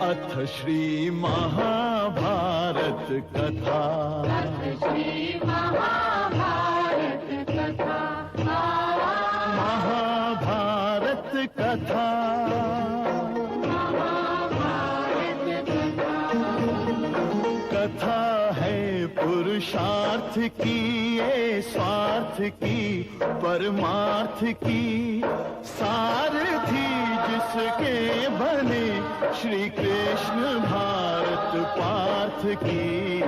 अथ श्री महाभारत कथा। महाभारत कथा। कथा है पुरुषार्थ की, ये स्वार्थ की, परमार्थ की, सारथी जिसके बने श्री कृष्ण भारत पार्थ की।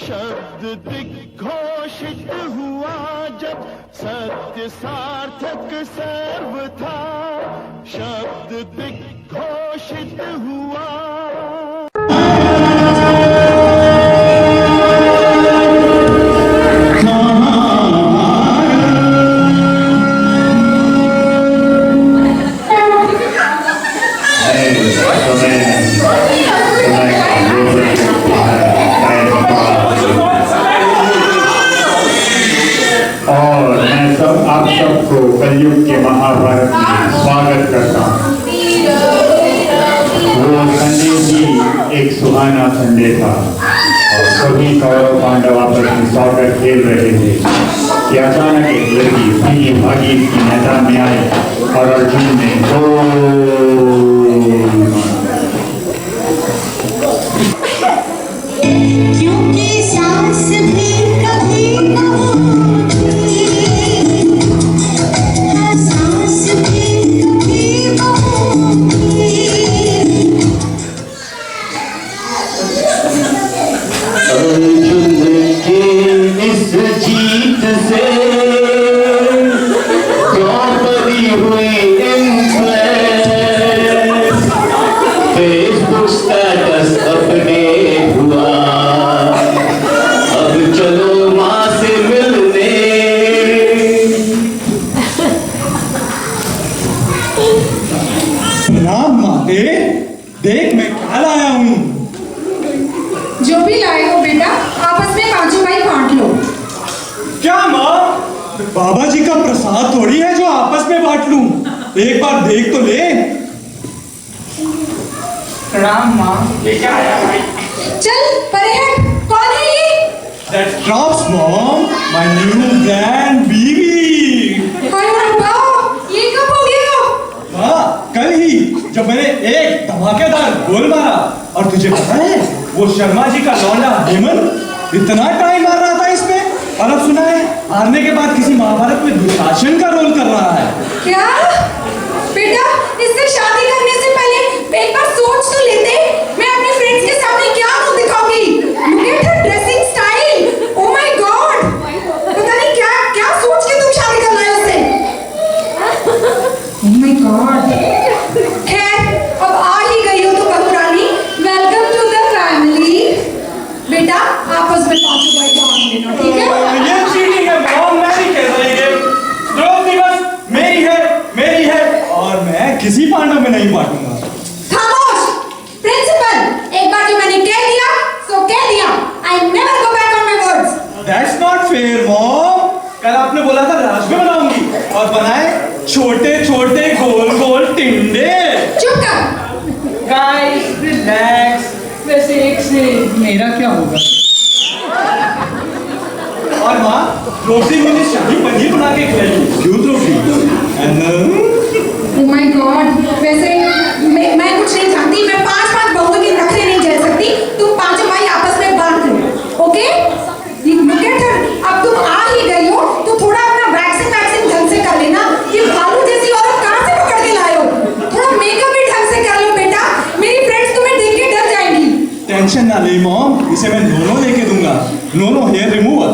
शब्द दिग्घोषित हुआ जब सत्य सार्थक सर्व था, शब्द दिग्घोषित हुआ। आप सबको कलयुग के महाभारत में स्वागत करता हूँ। वो संडे ही एक सुहाना संडे था और सभी कौरव पांडव आपस में सॉकर खेल रहे थे कि अचानक एक लड़की भागी भागी की मैदान में आई और अर्जुन ने क्योंकि सांस भी कभी देख मैं क्या लाया हूँ। जो भी लाए हो बेटा आपस में पांचों भाई बांट लो। क्या माँ, बाबा जी का प्रसाद थोड़ी है जो आपस में बांट लूं। एक बार देख तो ले। राम माँ, ये क्या आया भाई? चल परे हट, कौन है ये? That drops mom, my new grand baby। हाय रब्बा, ये कब हो गया? हाँ, कल ही जब मैंने एक धमाकेदार गोल मारा। और तुझे पता है वो शर्मा जी का लौंडा हेमंत इतना टाइम मार रहा था इसमें, और अब सुना है हारने के बाद किसी महाभारत में दुशासन का रोल कर रहा है। क्या बेटा, इससे शादी करने से पहले एक बार सोच तो लेते। मैं अपने फ्रेंड्स के सामने क्या मुंह दिखाऊंगी? Look at her dressing style. Oh my God! पता नहीं क्या क्या सोच के तुम शादी कर रहे हो उससे। Oh my God! खैर अब आ ही गई हो तो बहू रानी, वेलकम टू द फैमिली। बेटा आपस में पांचों भाई बांट लेना, ठीक है? ये चीटिंग है मॉम, मैं नहीं कह रही है। द्रौपदी बस मेरी है और मैं किसी पांडव में नहीं बांटूंगा। खामोश! प्रिंसिपल, एक बार जो मैंने कह दिया सो कह दिया। I never go back on my words. That's not fair, mom. कल आपने बोला था राजमे बनाऊंगी और बनाए छोटे छोटे गोल गोल टिंडे। चुप कर। Guys relax. वैसे एक से मेरा क्या होगा? और माँ, द्रौपदी मुझे शाही पनीर बना के खिलाई। क्यों द्रौपदी? Oh my God! वैसे मैं कुछ नहीं जानती। मैं पांच बहुओं के नखरे नहीं झेल सकती। तुम पांचों भाई आपस में बांट लो, ओके? Look at her. अब तुम आ ही गई हो तो थोड़ा अपना वैक्सिंग ढंग से कर लेना। ये भालू जैसी औरत कहाँ से पकड़ के लाए हो? थोड़ा मेकअप भी ढंग से कर लो बेटा। मेरी फ्रेंड्स तुम्हें देख के डर जाएंगी। टेंशन ना ले मॉम, इसे मैं नोनो लेके दूंगा। नोनो हेयर रिमूवर।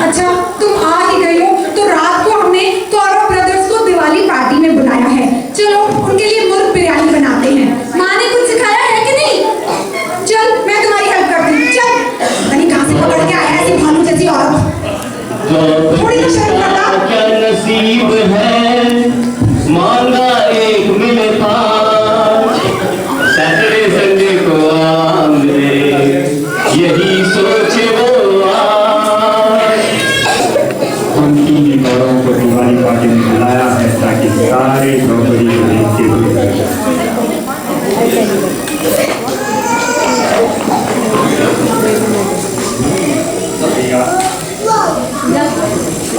अच्छा तुम आ ही गई हो तो रात को हमने कौरव ब्रदर्स को दिवाली पार्टी में बुलाया है। चलो उनके लिए मुर्ग बिरयानी बनाते हैं। माँ ने कुछ सिखाया है कि नहीं? चल मैं तुम्हारी हेल्प करती हूँ। चल, पता नहीं कहाँ से पकड़ के आया ऐसी भालू जैसी औरत। थोड़ी तो शर्म करना। क्या नसीब है के बुलाया है ताकि सारे द्रौपदी को देखते हुए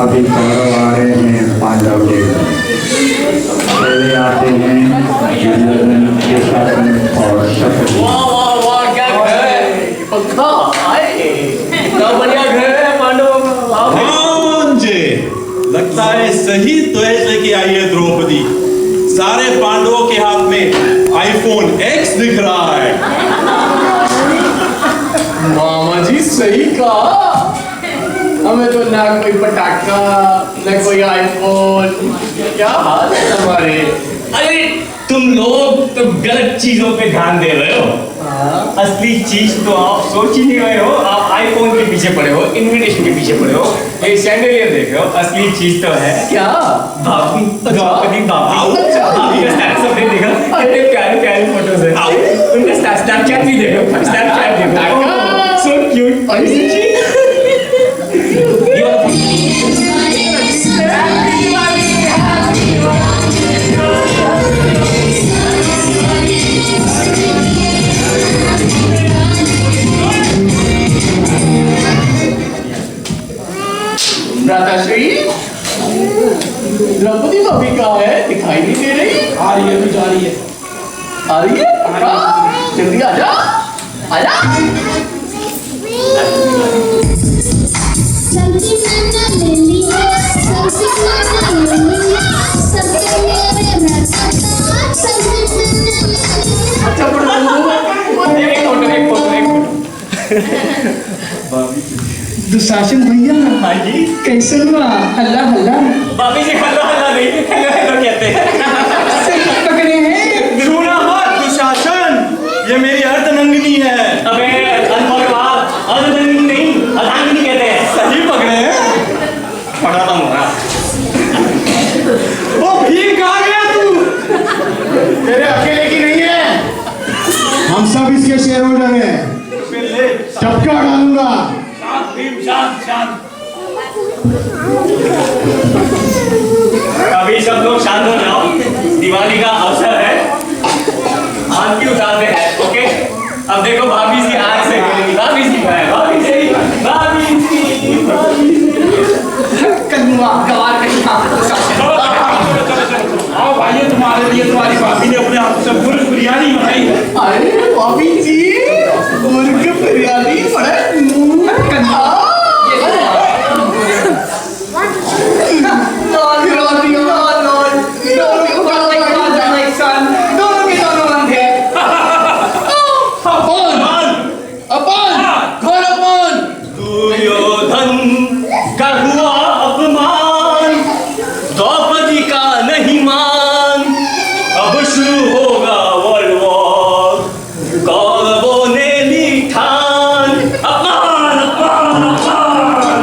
अभी कौरव आ रहे हैं पांडव के पहले आते हैं दुर्योधन दुशासन और शकुनी। वाह वाह वाह, क्या घर है पक्का आए, कितना बढ़िया घर है पांडवों का। वाह भाई। जी लगता है सही द्वेष लेके आई है द्रौपदी। सारे पांडवों के हाथ में आईफोन X दिख रहा है। मामा जी सही कहा, हमें तो ना कोई पटाखा ना कोई आईफोन। क्या हाल है हमारे। अरे तुम लोग तो गलत चीजों पे ध्यान दे रहे हो। असली चीज तो आप सोच ही नहीं रहे हो। आप आईफोन के पीछे पड़े हो, इन्विटेशन के पीछे पड़े हो, ये सैंडलियर देख रहे हो। असली चीज तो है क्या भाभी, द्रौपदी भाभी। अच्छा। भाभी का स्नैप सब नहीं देखा, इतने प्यारे प्यारे फोटोज है। उनका स्नैपचैट भी देखो, स्नैपचैट देखो, सो क्यूट। भ्राताश्री, द्रौपदी भाभी कहाँ है, दिखाई नहीं दे रही। आ रही है, तो जा रही है। आ रही है पक्का? जल्दी आजा आजा। सब्जी मैंने ले ली है, सब्जी मैंने ले ली है, सबके मेरे रहता सब्जी मैंने ले ली है। अच्छा बड़ा एक फोटो। दुशासन भैया हाँ जी, कैसे हुआ? हल्ला हल्ला भाभी जी हल्ला हल्ला नहीं, हेलो हेलो कहते हैं। पकड़े हैं। छूना मत दुशासन, ये मेरी अर्धनंगिनी है। अबे अनपढ़ अर्धनंगिनी नहीं, अर्धांगिनी कहते हैं। सही पकड़े हैं। पढ़ा था मोरा। ओ भीम कहाँ गया तू? तेरे अकेले की नहीं है, हम सब इसके शेयर होल्डर हैं। चपका डालूंगा। शांत। अभी सब लोग शांत हो जाओ, दिवाली का अवसर है, आरती उतारते हैं। ओके, अब देखो भाभी जी आज से बोलेंगी। भाभी जी है, भाभी जी। कलुआ गवार कहीं आओ भाई, तुम्हारे लिए तुम्हारी भाभी ने अपने हाथ से मुर्ग बिरयानी बनाई है। अरे भाभी जी, मुर्ग बिरयानी बड़ा कन्हा। दुर्योधन का हुआ अपमान, द्रौपदी का नहीं मान। अब शुरू होगा वर्ल्ड वॉर, कौरवों ने ली ठान। अपमान अपमान अपमान।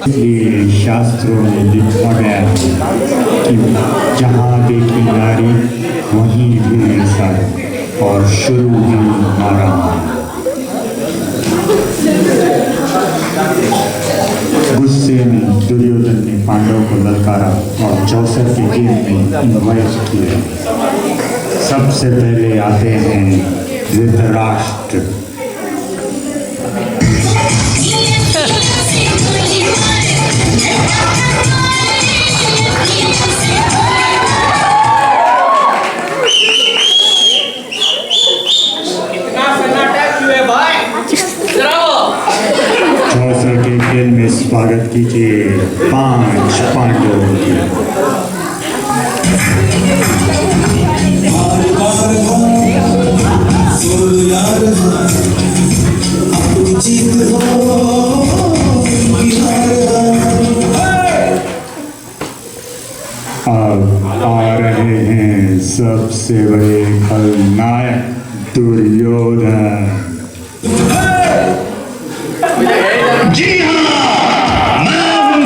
इसलिए शास्त्रों में लिखा गया कि जहाँ देखी नारी वहीं भी सर और शुरू ही मारा। गुस्से में दुर्योधन ने पांडवों को ललकारा और चौसर के गेम में इन्वाइट किया। सबसे पहले आते हैं धृतराष्ट्र। चौसर के खेल में स्वागत कीजिए 5 पांडवों की। अब आ रहे हैं सबसे बड़े खलनायक दुर्योधन। जी हाँ, मैं हूं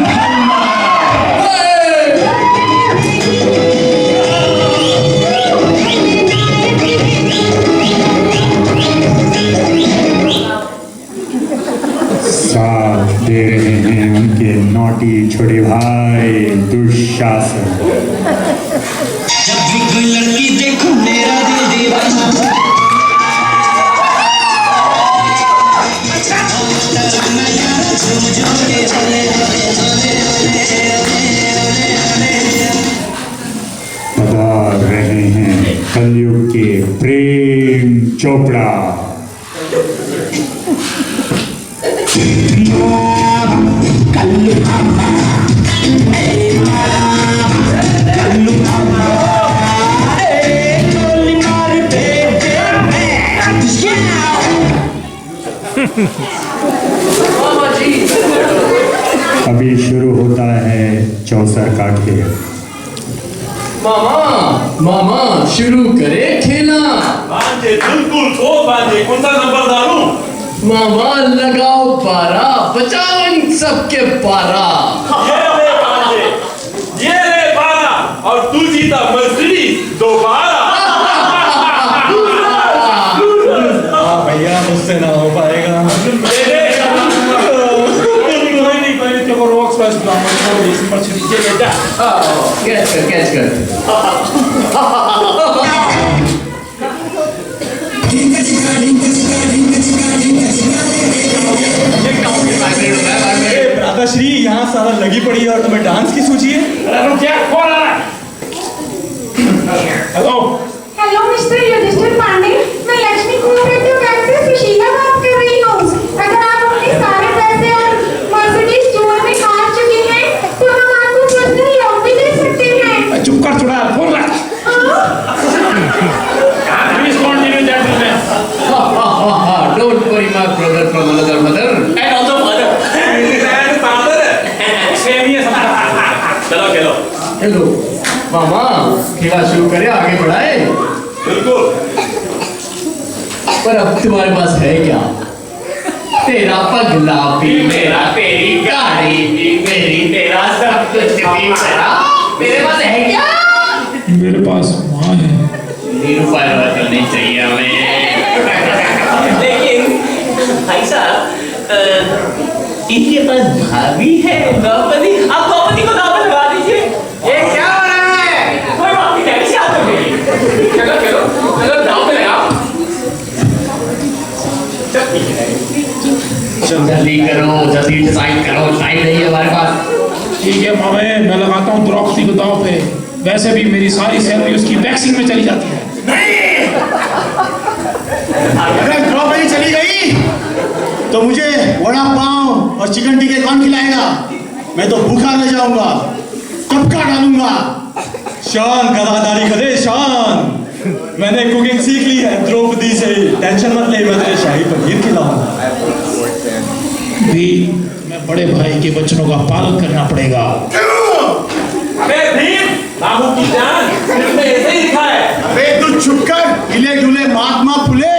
साथ दे रहे हैं उनके नौटी छोटे भाई दुशासन। जब भी कोई लड़की देखूं मेरा दिल दीवाना पधार रहे हैं कलयुग के प्रेम चोपड़ा। अभी शुरू होता है चौसर का खेल। मामा मामा शुरू करे खेला। बांधे बिल्कुल तो बांधे, कौन सा नंबर डालूं? मामा लगाओ पारा, बचाओ इन सबके पारा। ये ले पारा और तू जीता मर्सिडीज दोबारा। भैया मुझसे ना हो पाएगा। कैच कर राधाश्री यहाँ सारा लगी पड़ी है और तुम्हें डांस की सूची है। Hello hello mister Yudhishthir Pandey, मैं लक्ष्मी कोऑपरेटिव बैंक से सुशीला बात कर रही हूँ। अगर आप अपने सारे पैसे और मर्सिडीज जुए में हार चुकी हैं, तो हम आपको पर्सनल लोन भी दे सकते हैं। चुप कर, थोड़ा फोन रख। Don't worry, my brother from another mother. And also mother. चलो खेलो। हेलो मामा, खेला शुरू करे, आगे बढ़ाए। बिल्कुल। पर अब तुम्हारे पास है क्या? तेरा पगला भी मेरा, तेरी गाड़ी भी मेरी, तेरा सब कुछ भी मेरा। मेरे पास है क्या? मेरे पास माँ है। निरुपाय तो नहीं चाहिए हमें। लेकिन भाई साहब, इनके पास भाभी है, द्रौपदी। आप द्रौपदी को दावा लगा दीजिए। ये क्या हो रहा है? कोई बात नहीं, कैसे आते हो? चलो चलो चलो, दाव पे लगाओ। जल्दी करो, जल्दी डिसाइड करो, टाइम नहीं है हमारे पास। ठीक है मामे, मैं लगाता हूँ द्रौपदी को दांव पे। वैसे भी मेरी सारी सैलरी उसकी वैक्सिंग में चली जाती है। अगर द्रौपदी चली गई तो मुझे वड़ा पाव और चिकन टिक्के कौन खिलाएगा? मैं तो भूखा रह जाऊंगा, टपका डालूंगा। शान गदादारी करे शान। मैंने कुकिंग सीख ली है द्रौपदी से, टेंशन मत ले, मैं तेरे शाही पनीर खिलाऊंगा। भी मैं बड़े भाई के वचनों का पालन करना पड़ेगा। बाबू की जान इसमें ऐसे ही लिखा है। अबे तू चुप कर, हिले डुले महात्मा फुले।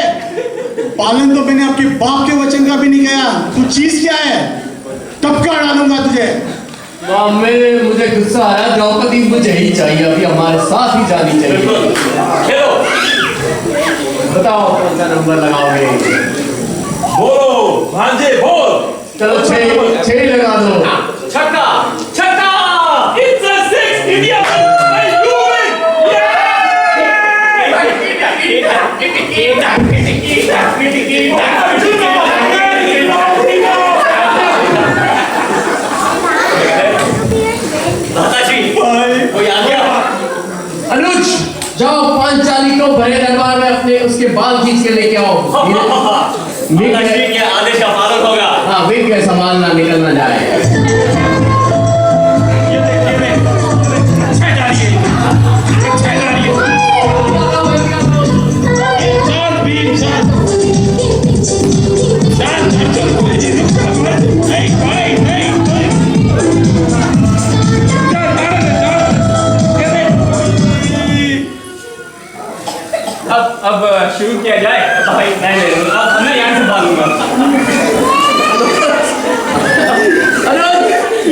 पालन तो मैंने आपके बाप के वचन का भी नहीं किया। तू चीज क्या है? टपका डालूंगा तुझे। मामे, मुझे गुस्सा आ रहा है। द्रौपदी मुझे ही चाहिए, अभी हमारे साथ ही जानी चाहिए। खेलो। बताओ कौन सा नंबर लगाओगे? बोलो भांजे बोल। चलो छह लगा दो। छक्का छक्का। It's a 6, idiot. I do कोई आ गया? अनुज, जाओ पांचाली को भरे दरबार में अपने उसके बाल खींच के लेके आओ। के आदेश का पालन होगा। हाँ, विग के सामान ना निकलना जाए। अब शुरू किया जाए। भाई मैं ले लूंगा, अब मैं यहाँ से भागूंगा। अनुज,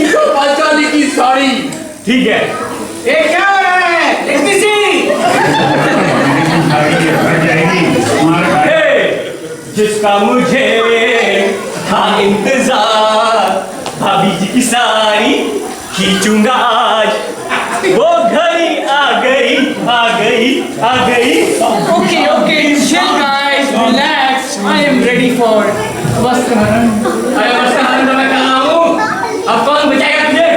इसको पांचाली की साड़ी। ठीक है। ये क्या हो रहा है? Let me see। जिसका मुझे था इंतजार, खींचूंगा आज। वो घड़ी आ गई, आ गई, आ गई। Okay, okay, chill guys, relax. I am ready for वस्त्रहरण। अरे वस्त्रहरण तो मैं कर रहा हूँ। अब कौन बचाएगा तुझे?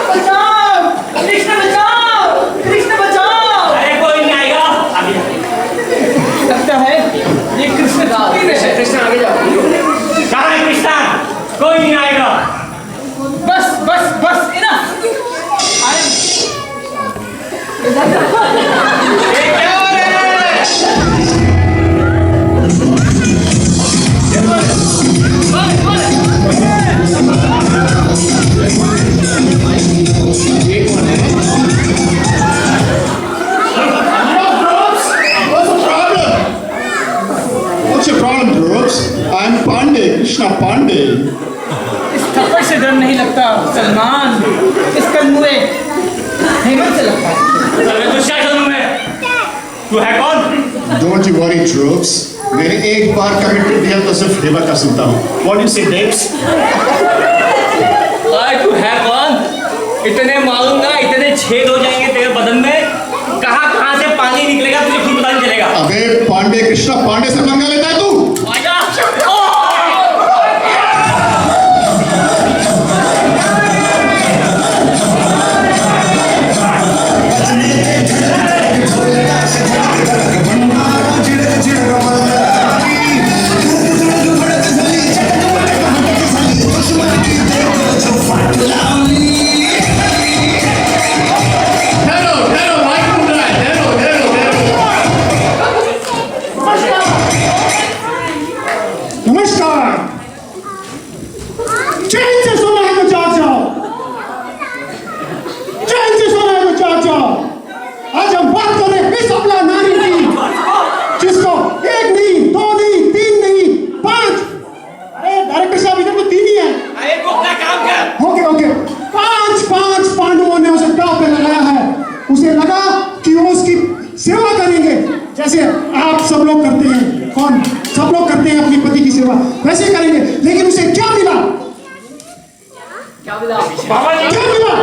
बचाओ! कृष्ण बचाओ! कृष्ण बचाओ! अरे कोई नहीं आएगा। आगे लगता है ये कृष्ण का आदेश है। कृष्ण आगे जाओ। कहाँ है कृष्णा? कोई नहीं आएगा। बस बस बस इनफ। ये क्या हो रहा है? What's your problem, Dhruv? I'm Pandey, Krishna Pandey. इस थप्पड़ से डर नहीं लगता सलमान, इस कलमुए हेमंत से लगता है। अरे तो क्या करूँ मैं? तू है कौन? Don't you worry, Dhruv. मैंने एक बार कमिटमेंट दिया तो सिर्फ देवा का सुनता हूँ। What do you say, Dex? अरे तू है कौन? इतने मारूंगा, इतने छेद हो जाएंगे तेरे बदन में, कहाँ से पानी निकलेगा तुझे खुद पता नहीं चलेगा। अबे पांडे, कृष्णा पांडे से पंगा लेता है तू? आजा। नमस्कार। चैन से सोना है तो जाग जाओ। चैन से सोना है तो जाग जाओ। आज हम बात कर रहे हैं इस अबला नारी की, जिसको एक नहीं, दो नहीं, तीन नहीं, 5। अरे डायरेक्टर साहब इधर तो 3 ही है। अरे तू अपना काम कर। ओके ओके, 5 पांडवों ने उसे दांव पे लगाया है। उसे लगा कि वो उसकी सेवा करेंगे, जैसे आप सब लोग करते हैं। कौन? सब लोग करते हैं अपने पति की सेवा, वैसे करेंगे। लेकिन उसे क्या मिला? क्या मिला? बाबा जी, क्या मिला?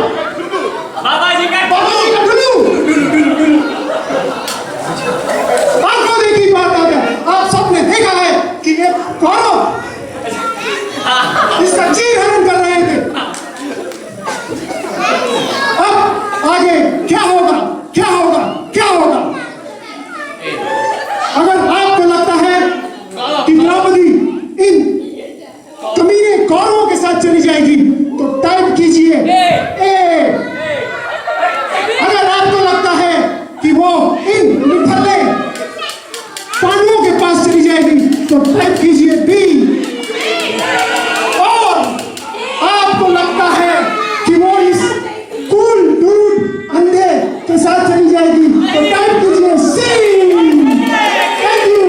बाबा जी का बाबा जी का डुल्लू। आंखों देखी बात आ गया। आप सबने देखा है कि ये कौरव इसका चीर हरण कर रहे थे। अब आगे क्या होगा? क्या होगा? क्या होगा? अगर आपको लगता है कि द्रौपदी इन कमीने कौरवों के साथ चली जाएगी तो टाइप कीजिए ए। अगर आपको लगता है कि वो इन निठल्ले पांडवों के पास चली जाएगी तो टाइप कीजिए बी। और आपको लगता है कि वो इस कूल डूड अंधे के साथ चली जाएगी तो टाइप कीजिए सी। Thank you.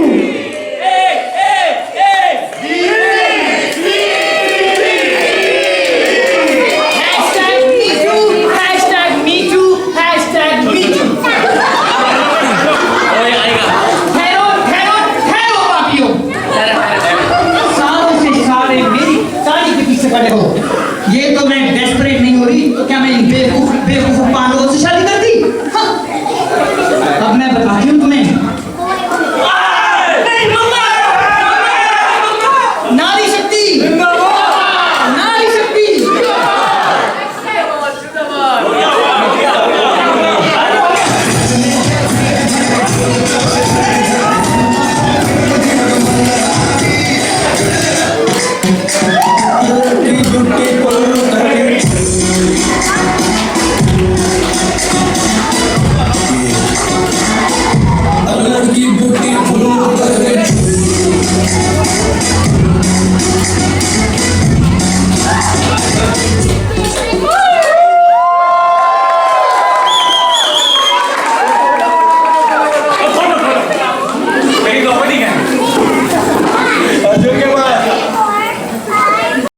पड़े हो। ये तो मैं डेस्परेट नहीं हो रही तो क्या मैं इन बेवकूफ पांडवों से शादी करती? हाँ। अब मैं बताती हूँ तुम्हें। नारी शक्ति, नारी शक्ति। लुटे